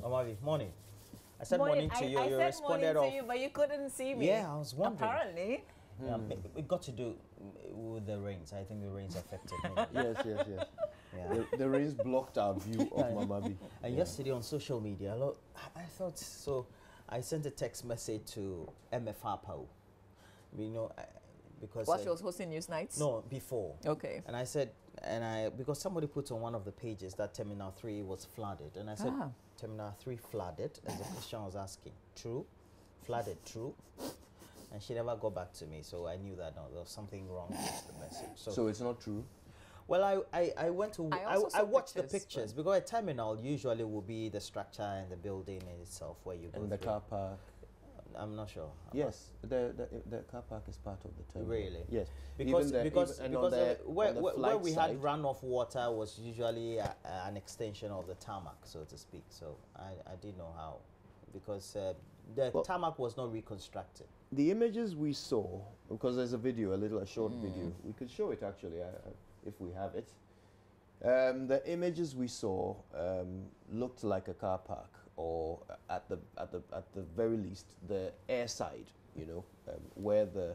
Amavi, morning. I said morning to you. I You said responded morning to you, but you couldn't see me. Yeah, I was wondering. Apparently. Yeah, it got to do with the rains. I think the rains affected me. Yes. Yeah. The rains blocked our view of Mamabi. And yesterday on social media, I thought so. I sent a text message to MFR Pau. You know, because While she was hosting news nights? No, before. Okay. And I said, because somebody put on one of the pages that Terminal 3 was flooded, and I said, Terminal 3 flooded, as the question was asking. True? Flooded, true? And she never got back to me, so I knew that no, there was something wrong with the message. So it's not true? Well, I went to, I watched the pictures, because a terminal usually will be the structure and the building in itself where you go and the car park. I'm not sure. Yes, the car park is part of the terminal. Really? Yes. Because where we side, had runoff water was usually an extension of the tarmac, so to speak. So I didn't know how, because the tarmac was not reconstructed. The images we saw, because there's a short video, we could show it actually if we have it. The images we saw looked like a car park, or at the very least the air side, you know, where the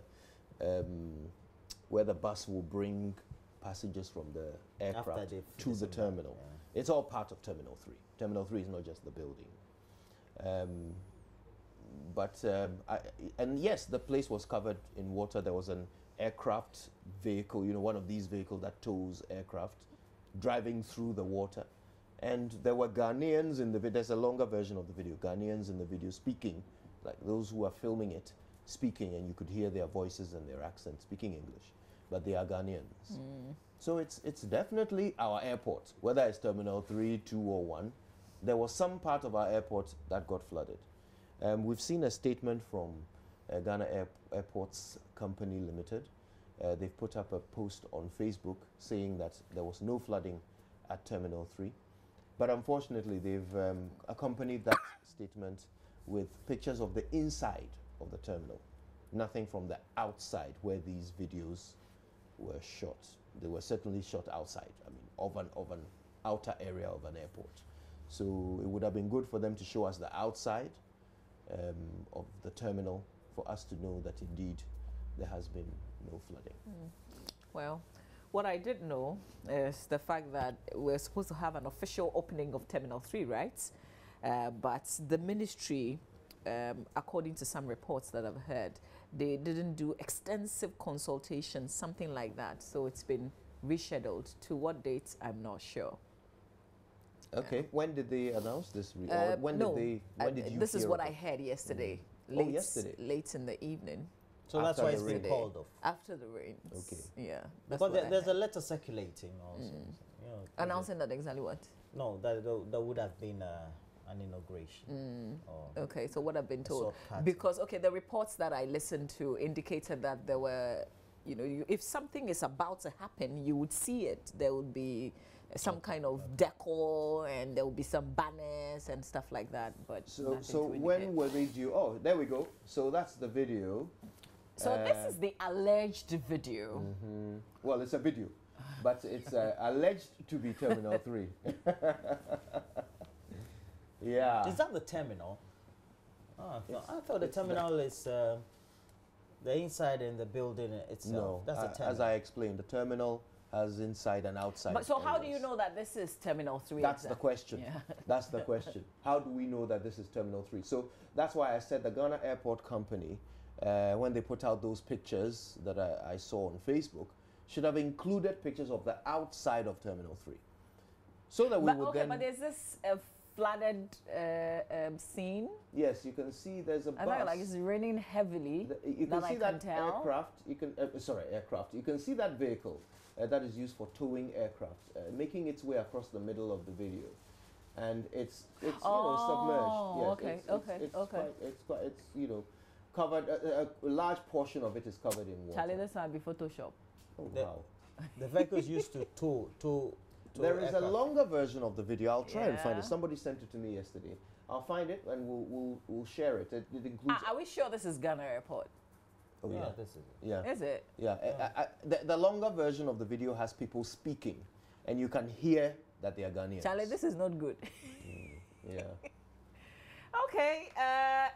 bus will bring passengers from the aircraft to the terminal. Yeah. It's all part of Terminal 3. Terminal 3 is not just the building. And yes, the place was covered in water. There was an aircraft vehicle, you know, one of these vehicles that tows aircraft, driving through the water. And there were Ghanaians in the video. There's a longer version of the video. Ghanaians in the video speaking, like those who are filming it, speaking, and you could hear their voices and their accents, speaking English. But they are Ghanaians. So it's definitely our airport, whether it's Terminal 3, 2, or 1. There was some part of our airport that got flooded. We've seen a statement from Ghana Airports Company Limited. They've put up a post on Facebook saying that there was no flooding at Terminal 3. But unfortunately, they've accompanied that statement with pictures of the inside of the terminal. Nothing from the outside where these videos were shot. They were certainly shot outside, I mean, of an outer area of an airport. So it would have been good for them to show us the outside of the terminal for us to know that indeed there has been no flooding. Well, what I did know is the fact that we're supposed to have an official opening of Terminal 3, right? But the ministry, according to some reports that I've heard, they didn't do extensive consultations, something like that. So it's been rescheduled. To what date, I'm not sure. Okay, when did they announce this? When did you this is what I heard yesterday. Yesterday? Late in the evening. So that's why it's been called off. After the rains. Okay. Yeah. Because there's a letter circulating also. You know, announcing that exactly what? No, that would have been an inauguration. Okay, so what I've been told. Because, the reports that I listened to indicated that there were, you know, if something is about to happen, you would see it. There would be some kind of decor, and there will be some banners and stuff like that. But so when were they due? Oh, there we go. So that's the video. So this is the alleged video. Well, it's a video, but it's alleged to be Terminal 3. Yeah. Is that the terminal? Oh, I thought the terminal is the inside and the building itself. No, that's the terminal. As I explained, the terminal has inside and outside. But so how do you know that this is Terminal 3? That's the question. Yeah. That's the question. How do we know that this is Terminal 3? So that's why I said the Ghana Airport Company, when they put out those pictures that I saw on Facebook, should have included pictures of the outside of Terminal 3. So that we would then... but there's this flooded scene. Yes, you can see there's a bus. I feel like it's raining heavily. You can see that aircraft. You can aircraft. You can see that vehicle that is used for towing aircraft, making its way across the middle of the video, and it's submerged. Yes, it's you know, covered. A large portion of it is covered in water. Charlie, this might be Photoshop. Oh wow! The vehicle is used to tow. There is a longer version of the video. I'll try and find it. Somebody sent it to me yesterday. I'll find it and we'll share it. It includes. Are we sure this is Ghana Airport? Oh yeah, this is it. Yeah. Is it? Yeah. The longer version of the video has people speaking, and you can hear that they are Ghanaians. Charlie, this is not good. Yeah. Okay,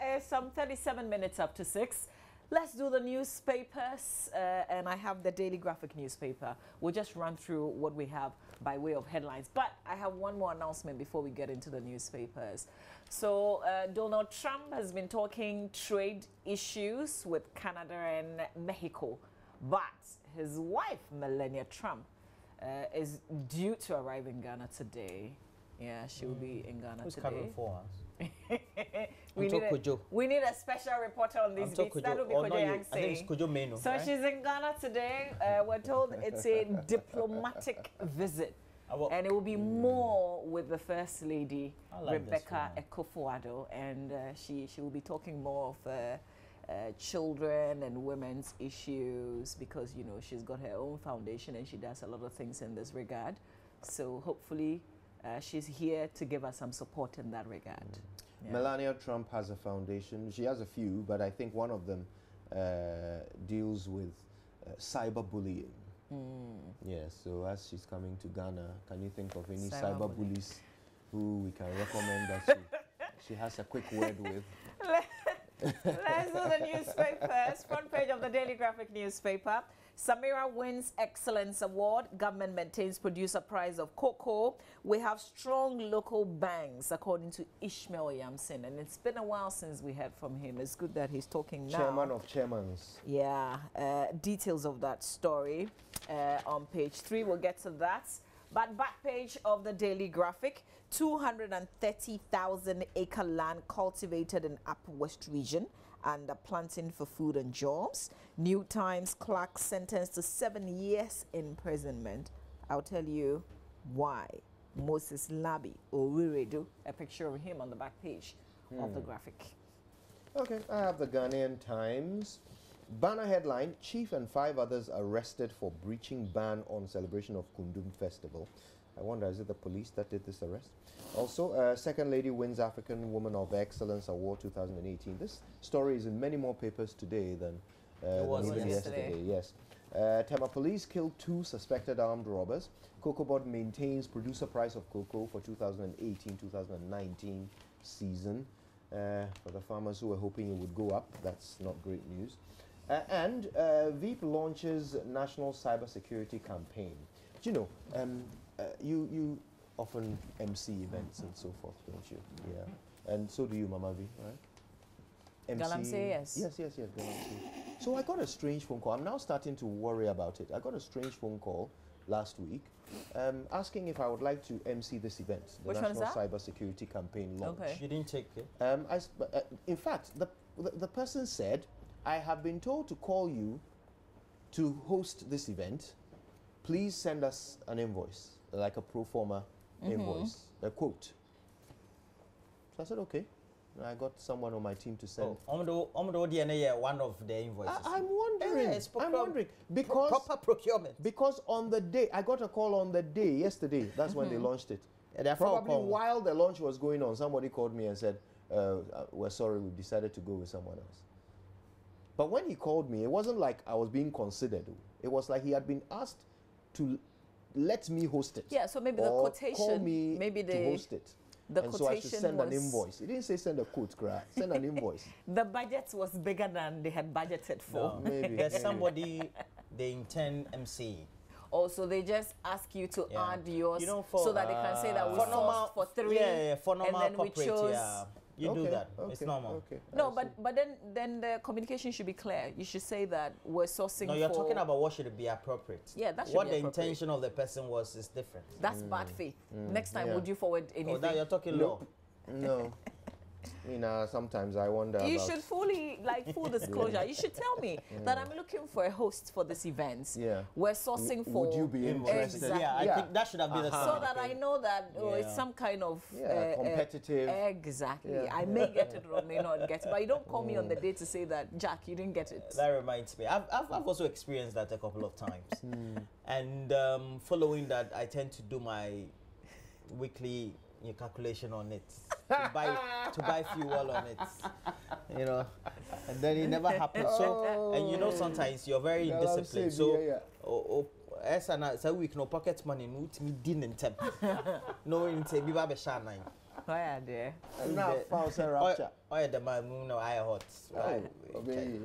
it's some 37 minutes up to 6. Let's do the newspapers, and I have the Daily Graphic newspaper. We'll just run through what we have by way of headlines. But I have one more announcement before we get into the newspapers. So Donald Trump has been talking trade issues with Canada and Mexico. But his wife, Melania Trump, is due to arrive in Ghana today. Yeah, she will be in Ghana Who's today. coming for us? we need a special reporter on these beats. That will be Kojo Yangse. I think it's Kojo Meno. So right? she's in Ghana today. We're told it's a diplomatic visit. And it will be more with the First Lady, Rebecca Ekofo-Addo. And she will be talking more of children and women's issues because, you know, she's got her own foundation and she does a lot of things in this regard. So hopefully she's here to give us some support in that regard. Yeah. Melania Trump has a foundation. She has a few, but I think one of them deals with cyberbullying. Yeah, so as she's coming to Ghana, can you think of any cyber bullies who we can recommend that she has a quick word with? Let's do the newspapers. Front page of the Daily Graphic newspaper. Samira wins Excellence Award. Government maintains producer price of cocoa. We have strong local banks, according to Ishmael Yamson. And it's been a while since we heard from him. It's good that he's talking now. Chairman of chairmans. Yeah, details of that story on page 3. We'll get to that. But back page of the Daily Graphic, 230,000 acre land cultivated in Upper West region and planting for food and jobs. New Times clerk sentenced to 7 years imprisonment. I'll tell you why. Moses Labi Owiredu, a picture of him on the back page of the graphic. Okay, I have the Ghanaian Times. Banner headline, Chief and 5 others arrested for breaching ban on celebration of Kundum Festival. I wonder, is it the police that did this arrest? Also, Second Lady wins African Woman of Excellence Award 2018. This story is in many more papers today than even yesterday. Yes. Tema police killed 2 suspected armed robbers. Cocoa Board maintains producer price of cocoa for 2018-2019 season. For the farmers who were hoping it would go up, that's not great news. And Veep launches national cybersecurity campaign. Do you know, you often MC events and so forth, don't you? Yeah. And so do you, Mama V, right? Galamsey, yes. Yes, Galamsey. So I got a strange phone call. I'm now starting to worry about it. I got a strange phone call last week asking if I would like to MC this event, the National Cybersecurity Campaign launch. Okay. You didn't take it? In fact, the person said, I have been told to call you to host this event. Please send us an invoice, like a pro forma invoice, a quote. So I said, okay. And I got someone on my team to send. One of the invoices. I'm wondering. Because proper procurement. Because on the day, I got a call on the day, yesterday, that's when they launched it. Probably while the launch was going on, somebody called me and said, we're sorry, we've decided to go with someone else. But when he called me, it wasn't like I was being considered. It was like he had been asked to let me host it. Yeah, so maybe the quotation, call me maybe to host it. The and quotation so I should send an invoice. He didn't say send a quote, send an invoice. The budget was bigger than they had budgeted for. No, maybe. There's somebody they intend MC. Also, they just ask you to add yours, so that they can say that we sourced for 3. Yeah, for normal and then we corporate, chose. You do that. It's normal. Okay. No, but then the communication should be clear. You should say that we're sourcing. No, you're talking about what should be appropriate. Yeah, that should what be the appropriate. intention of the person was is different. That's bad faith. Next time, would you forward anything? Oh, now you're talking law. No. Sometimes I wonder. You should full disclosure. You should tell me that I'm looking for a host for this event. Yeah. We're sourcing for. Would you be interested? Exactly. Yeah, I think that should have been the so that I know that it's some kind of competitive. Exactly. Yeah. I may get it or may not get it, but you don't call me on the day to say that, Jack, you didn't get it. That reminds me. I've also experienced that a couple of times, and following that, I tend to do my weekly calculation on it to buy fuel on it, and then it never happens. So and sometimes you're very indisciplined. So as a week no pocket money no to me din and temp no in say biba be shine. Why are there? And now false rapture. Oh, yeah, the man, no, I hot. Obey.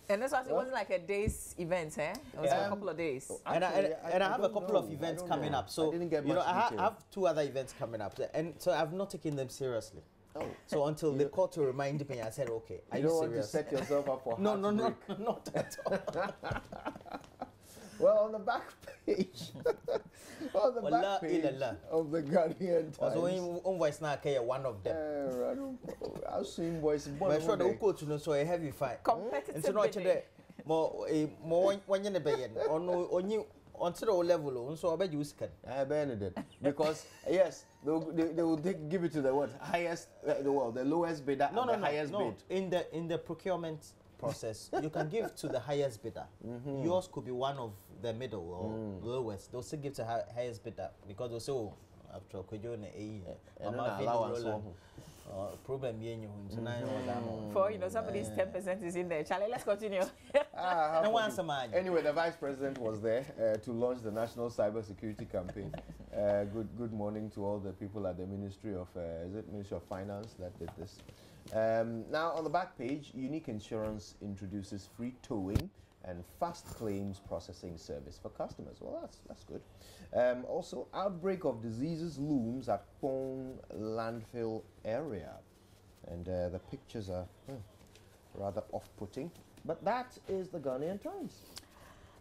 And this was, it wasn't like a day's event, eh? It was a couple of days. And I have a couple of events coming up. So, I didn't get you know, much I have 2 other events coming up. And so I've not taken them seriously. Oh. So until they called to remind me, I said, okay, are you don't serious? want to set yourself up for No, heartbreak. not at all. Well, on the back page, on the back page of the Guardian Times. One of them. I've seen voice. But sure, the coach to know so a heavy fight. Competitive. And so not more when you're on you on the level, so I bet you can. I banned it because yes, they will give it to the what highest the lowest bidder and the highest bid. In the procurement process, you can give to the highest bidder. Yours could be one of the middle or lowest. They'll still give to highest bidder because they'll say, oh, after could you problem for somebody's 10% is in there. Charlie, let's continue. Anyway, the Vice President was there to launch the National Cybersecurity Campaign. Good morning to all the people at the Ministry of Ministry of Finance that did this. Now on the back page, Unique Insurance introduces free towing and fast claims processing service for customers. Well, that's good. Also, outbreak of diseases looms at Pong landfill area, and the pictures are rather off-putting. But that is the Ghanaian Times.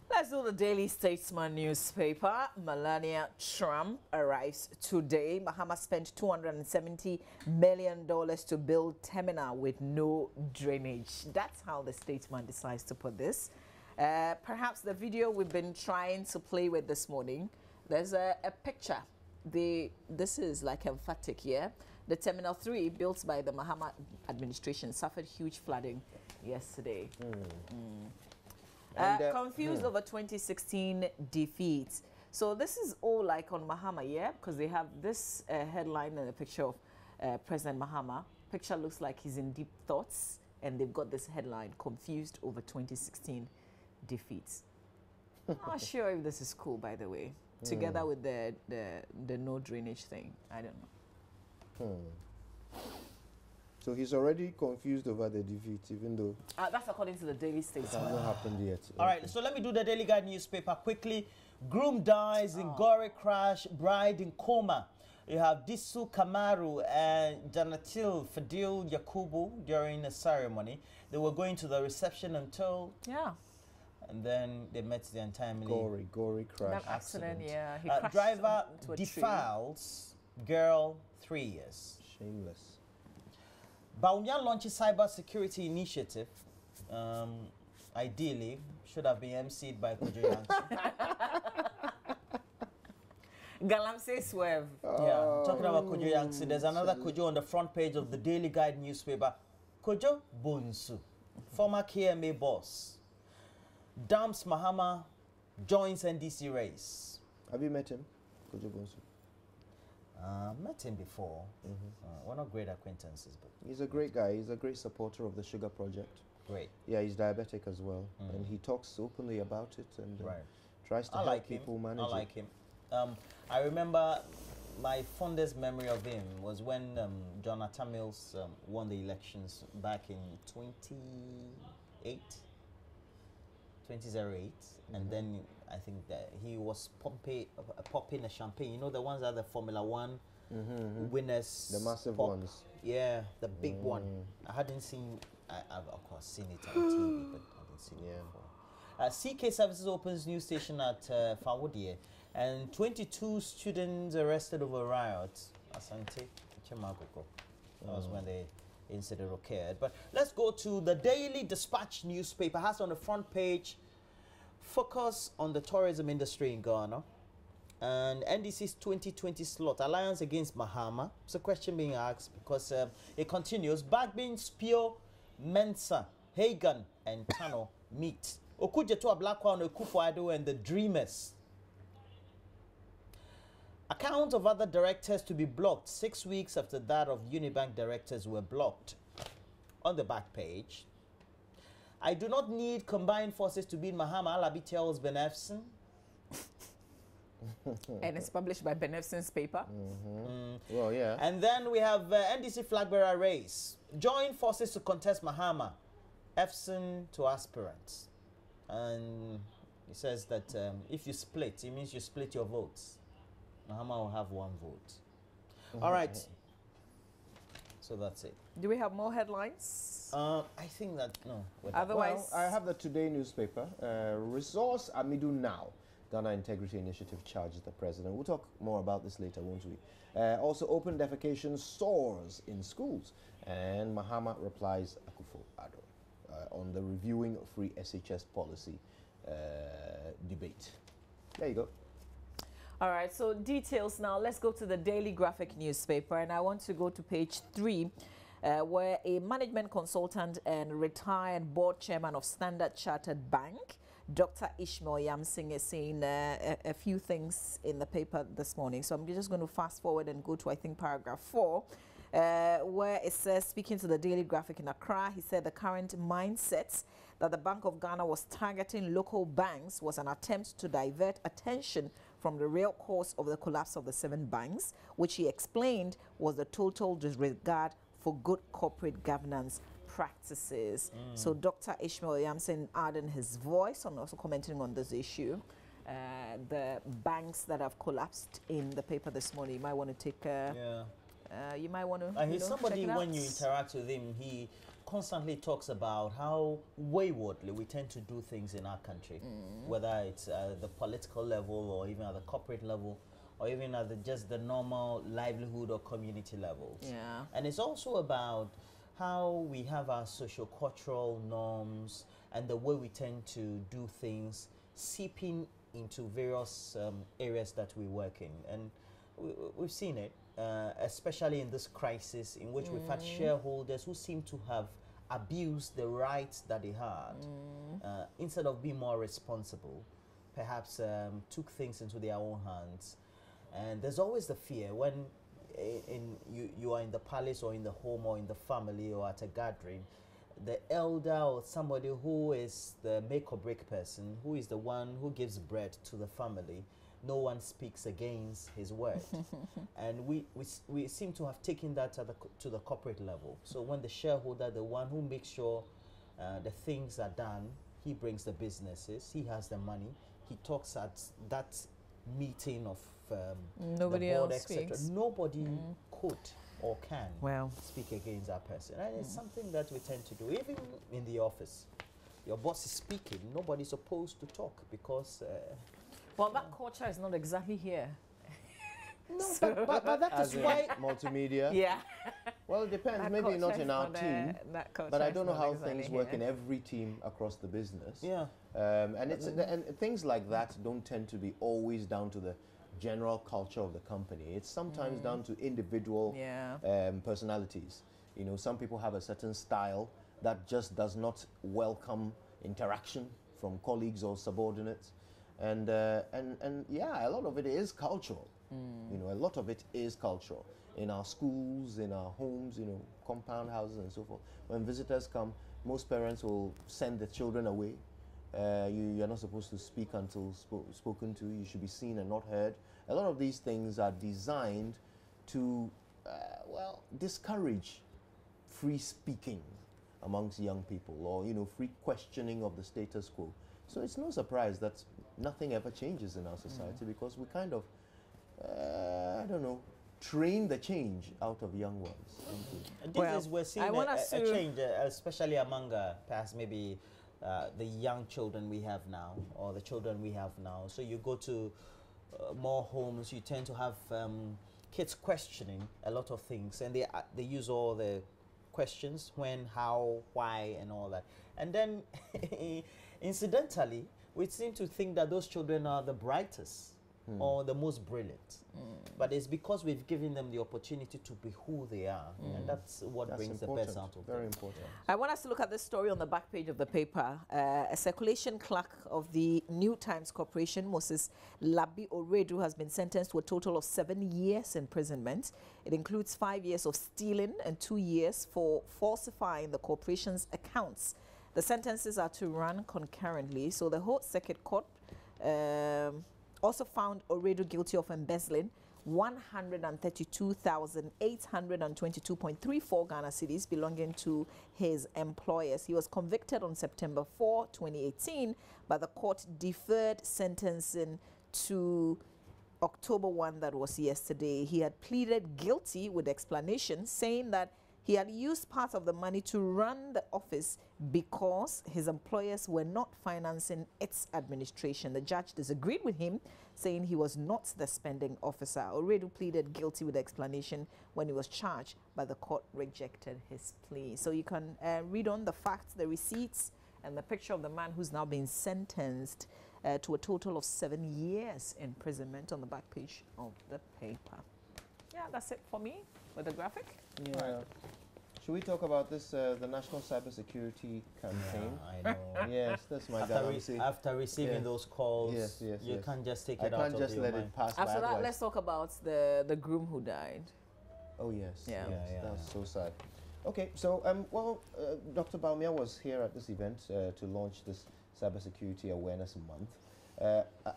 Let's do the Daily Statesman newspaper. Melania Trump arrives today. Mahama spent $270 million to build terminal with no drainage. That's how the Statesman decides to put this. Perhaps the video we've been trying to play with this morning, there's a picture. This is like emphatic here. The Terminal 3, built by the Mahama administration, suffered huge flooding yesterday. Confused over 2016 defeats. So this is all like on Mahama, yeah? Because they have this headline and a picture of President Mahama. Picture looks like he's in deep thoughts, and they've got this headline, confused over 2016 defeats. Not sure if this is cool, by the way. Together with the no drainage thing. I don't know. So he's already confused over the defeat, even though... that's according to the Daily Statesman. It hasn't happened yet. All right, so let me do the Daily Guide newspaper quickly. Groom dies in gory crash, bride in coma. You have Disu Kamaru and Janatil Fadil Yakubu during a ceremony. They were going to the reception until... Yeah. And then they met the untimely... Gory crash. That accident, yeah. He driver defiles girl 3 years. Shameless. Baumia launches cyber security initiative. Ideally, should have been emceed by Kojo Yamson. Galamsey swerve. Yeah, talking about Kojo Yamson, there's another Kojo on the front page of the Daily Guide newspaper. Kojo Bonsu, former KMA boss, dumps Mahama, joins NDC race. Have you met him, Kojo Bonsu? Met him before. We're not great acquaintances, but he's a great guy. He's a great supporter of the Sugar Project. Great. Yeah, he's diabetic as well, and he talks openly about it and tries to help people manage it. I like him. I remember my fondest memory of him was when Jonathan Mills won the elections back in 2008, and then I think that he was popping a champagne. You know the ones that are the Formula One winners. The massive ones. Yeah, the big one. I hadn't seen. I've of course seen it on TV, but I haven't seen it before. CK Services opens new station at Fawodie, and 22 students arrested over riots. Asante, Chemagoko. That was when the incident occurred. But let's go to the Daily Dispatch newspaper. Has on the front page, focus on the tourism industry in Ghana. And NDC's 2020 slot, alliance against Mahama. It's a question being asked because it continues. Bagbin, Spio, Mensa, Hagan, and Tano meet. Okujetua Blackwan, Okufuado, and the Dreamers. Account of other directors to be blocked 6 weeks after that of Unibank directors were blocked. On the back page, I do not need combined forces to beat Mahama, Alabi tells Ben Efson. And it's published by Benefson's paper. Well, yeah. And then we have NDC flag bearer race. Join forces to contest Mahama. Yamson to aspirants. And he says that if you split, it means you split your votes. Mahama will have 1 vote. All right. So that's it. Do we have more headlines? I think that, no. Otherwise, Well, I have the Today newspaper. Resource Amidu Now. Ghana Integrity Initiative charges the president. We'll talk more about this later, won't we? Also, open defecation soars in schools. And Mahama replies Akufo-Addo on the reviewing free SHS policy debate. There you go. all right, so details now. Let's go to the Daily Graphic newspaper, and I want to go to page 3, where a management consultant and retired board chairman of Standard Chartered Bank, Dr. Ishmael Yamson, is saying a few things in the paper this morning. So I'm just going to fast forward and go to, I think, paragraph 4, where it says, speaking to the Daily Graphic in Accra, he said the current mindset that the Bank of Ghana was targeting local banks was an attempt to divert attention from the real cause of the collapse of the 7 banks, which he explained was the total disregard for good corporate governance practices. So Dr. Ishmael Yamson adding his voice and also commenting on this issue. The banks that have collapsed in the paper this morning, you might want to take you might want to he's somebody, when you interact with him, he constantly talks about how waywardly we tend to do things in our country, whether it's the political level or even at the corporate level, or even at just the normal livelihood or community levels. Yeah. And it's also about how we have our socio-cultural norms and the way we tend to do things seeping into various areas that we work in. And we've seen it, especially in this crisis in which we've had shareholders who seem to have abused the rights that they had, instead of being more responsible, perhaps took things into their own hands. And there's always the fear when you are in the palace or in the home or in the family or at a gathering, the elder or somebody who is the make or break person, who is the one who gives bread to the family, no one speaks against his word. And we seem to have taken that to the corporate level. So when the shareholder, the one who makes sure the things are done, he brings the businesses, he has the money, he talks at that meeting of nobody the board, else etc. speaks. Nobody could or can Well, speak against that person. And it's something that we tend to do. Even in the office, your boss is speaking, nobody's supposed to talk because... well, that culture is not exactly here. No, but that is why... Multimedia? Yeah. Well, it depends. That Maybe not in our culture is team. that culture But I is don't know not how exactly things work here. in every team across the business. Yeah. And it's and things like that don't tend to be always down to the general culture of the company. It's sometimes down to individual personalities. You know, some people have a certain style that just does not welcome interaction from colleagues or subordinates, and yeah, a lot of it is cultural. You know, a lot of it is cultural. In our schools, in our homes, you know, compound houses and so forth. When visitors come, most parents will send the children away. You're not supposed to speak until spoken to. You should be seen and not heard. A lot of these things are designed to, well, discourage free speaking amongst young people, or, you know, free questioning of the status quo. So it's no surprise that nothing ever changes in our society because we kind of, I don't know, train the change out of young ones. And this is, we're seeing a change, especially among perhaps maybe the young children we have now, or the children we have now. So you go to more homes, you tend to have kids questioning a lot of things, and they use all the questions: when, how, why, and all that. And then, incidentally, we seem to think that those children are the brightest or the most brilliant. But it's because we've given them the opportunity to be who they are. And that's what brings important. the best out of them. Very important. I want us to look at this story on the back page of the paper. A circulation clerk of the New Times Corporation, Moses Labi Oredu, has been sentenced to a total of 7 years imprisonment. It includes 5 years of stealing and 2 years for falsifying the corporation's accounts. The sentences are to run concurrently. So the whole circuit court also found Oredo guilty of embezzling 132,822.34 Ghana cedis belonging to his employers. He was convicted on September 4, 2018, but the court deferred sentencing to October 1, that was yesterday. He had pleaded guilty with explanation, saying that he had used part of the money to run the office because his employers were not financing its administration. The judge disagreed with him, saying he was not the spending officer. Oredo pleaded guilty with explanation when he was charged, but the court rejected his plea. So you can read on the facts, the receipts, and the picture of the man who's now been sentenced to a total of 7 years imprisonment on the back page of the paper. Yeah, that's it for me with the graphic. Yeah. Right. Should we talk about this, the National Cybersecurity Campaign? Yeah, I know. Yes, that's my after receiving those calls, you can't just take it out of your mind. I can't just let it pass by. After that, let's talk about the groom who died. Oh, yes. Yeah. That was so sad. Okay, so, Dr. Baumia was here at this event to launch this Cybersecurity Awareness Month.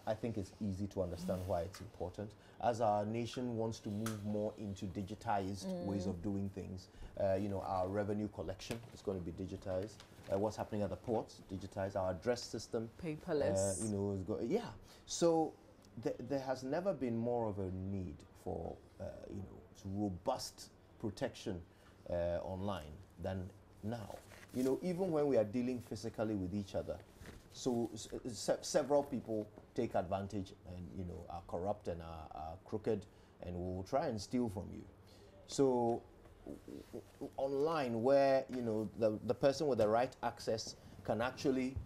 I think it's easy to understand why it's important. As our nation wants to move more into digitized ways of doing things, you know, our revenue collection is going to be digitized. What's happening at the ports, digitized. Our address system, paperless. You know, So there has never been more of a need for, you know, robust protection online than now. You know, even when we are dealing physically with each other, so several people take advantage and, you know, are corrupt and are crooked and will try and steal from you. So online, where, you know, the person with the right access can actually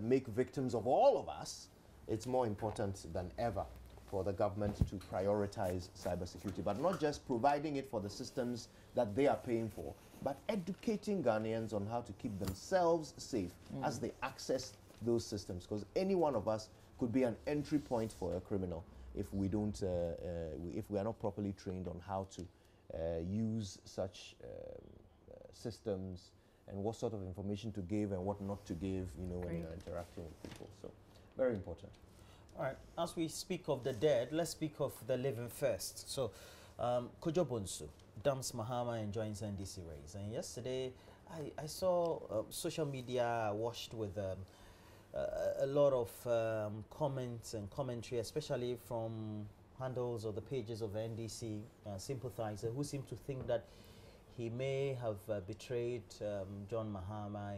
make victims of all of us, it's more important than ever for the government to prioritize cybersecurity, but not just providing it for the systems that they are paying for, but educating Ghanaians on how to keep themselves safe as they access those systems, because any one of us could be an entry point for a criminal if we don't, if we are not properly trained on how to use such systems and what sort of information to give and what not to give, you know, when you're interacting with people. So, very important. All right, as we speak of the dead, let's speak of the living first. So, Kojo Bonsu dumps Mahama and joins NDC race. And yesterday, I saw social media washed with a lot of comments and commentary, especially from handles or the pages of the NDC sympathizer who seem to think that he may have betrayed John Mahama.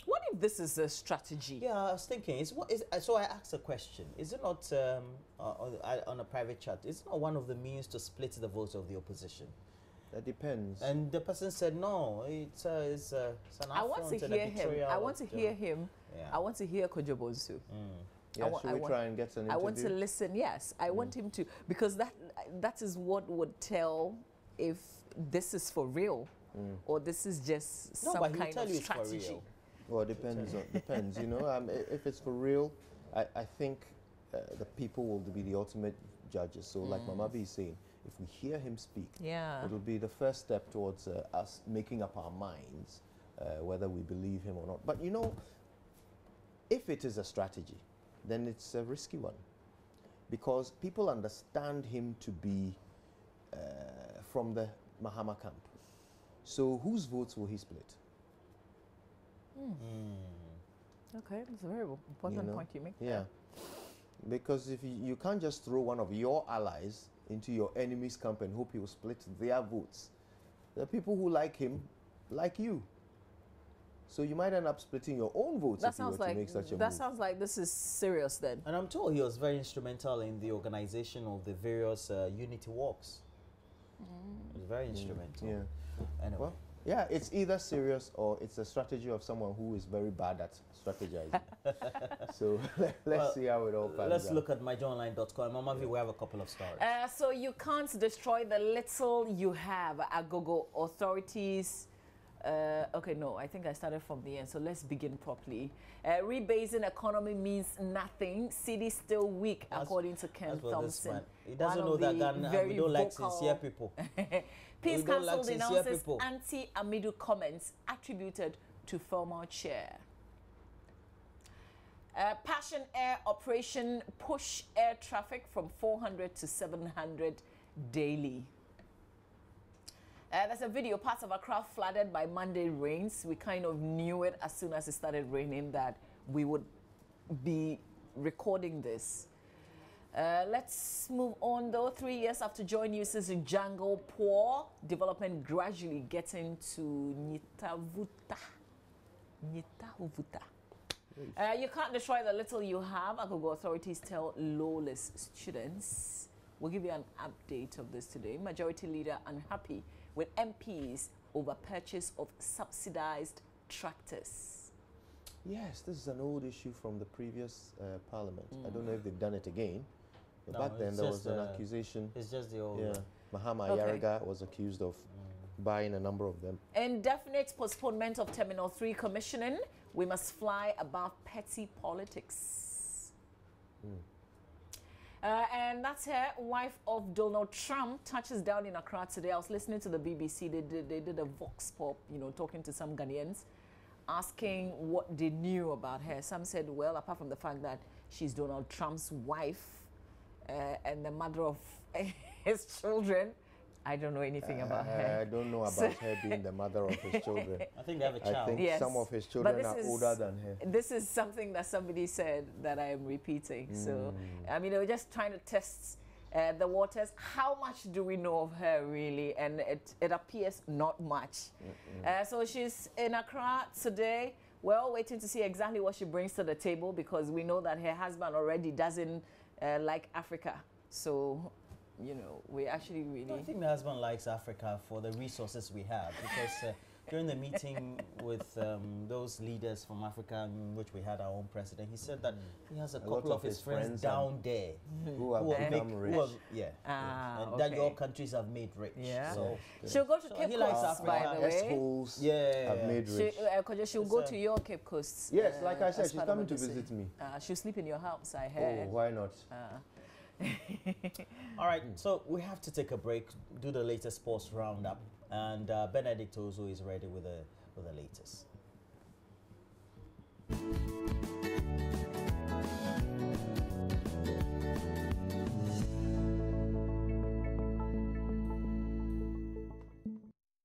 What if this is a strategy? Yeah, I was thinking. So I asked a question. Is it not, on a private chat, is it not one of the means to split the votes of the opposition? That depends. And the person said, no, it's an affront. I want to hear him. I want to hear him. Yeah. I want to hear Kojo Bonsu. Yeah, should we try and get an interview? I want to listen, yes. I want him to, because that is what would tell if this is for real or this is just some kind of strategy. Well, it depends. Depends, you know. If it's for real, I think the people will be the ultimate judges. So like Mama B is saying, if we hear him speak, it'll be the first step towards us making up our minds whether we believe him or not. But you know, if it is a strategy, then it's a risky one, because people understand him to be from the Mahama camp. So whose votes will he split? Okay, that's a very important point you make. Yeah, because if you can't just throw one of your allies into your enemy's camp and hope he will split their votes. There are people who like him, like you. So you might end up splitting your own votes if you were to make such a move. That sounds like this is serious then. And I'm told he was very instrumental in the organization of the various unity walks. He was very instrumental. Yeah. Anyway. Well, yeah, it's either serious or it's a strategy of someone who is very bad at strategizing. So let's see how it all pans out. Let's look at myjoyonline.com. Mama V, we have a couple of stories. So you can't destroy the little you have. Agogo authorities. Okay, no, I think I started from the end, so let's begin properly. Rebasing economy means nothing. City still weak, according to Ken Thompson. He doesn't know that Ghana, we don't like sincere people. Peace Council denounces anti-Amidu comments attributed to former chair. Passion Air operation push air traffic from 400 to 700 daily. There's a video, parts of Accra flooded by Monday rains. We kind of knew it as soon as it started raining that we would be recording this. Let's move on though. 3 years after JoyNews' Jungle Poor, development gradually getting to Nyitavuta. You can't destroy the little you have, Agogo authorities tell lawless students. We'll give you an update of this today. Majority leader unhappy with MPs over purchase of subsidized tractors. Yes, this is an old issue from the previous parliament. I don't know if they've done it again. But No, back then there was an accusation. It's just the old. Yeah, Mahama Yariga was accused of buying a number of them. Indefinite postponement of Terminal 3 commissioning. We must fly above petty politics. And that's her. Wife of Donald Trump touches down in Accra today. I was listening to the BBC. They did a vox pop, you know, talking to some Ghanaians, asking what they knew about her. Some said, well, apart from the fact that she's Donald Trump's wife and the mother of his children, I don't know anything about her. I don't know about her being the mother of his children. I think they have a child. I think Yes. some of his children are older than her. This is something that somebody said that I am repeating. So, I mean, they were just trying to test the waters. How much do we know of her, really? And it appears not much. So she's in Accra today. We're all waiting to see exactly what she brings to the table because we know that her husband already doesn't like Africa. So, you know, we actually really... I think my husband likes Africa for the resources we have because during the meeting with those leaders from Africa, in which we had our own president, he said that he has a couple of his friends down there who have become rich. That your countries have made rich. Yeah. So, she'll go to Cape he likes Coast, Africa. by the way. Schools Yeah. have made rich. She'll go to your Cape Coast. Yes, like I said, as she's part of coming a to visit. visit me. She'll sleep in your house, I Oh, heard. why not? All right, so we have to take a break, do the latest sports roundup, and Benedict Ozo is ready with the latest.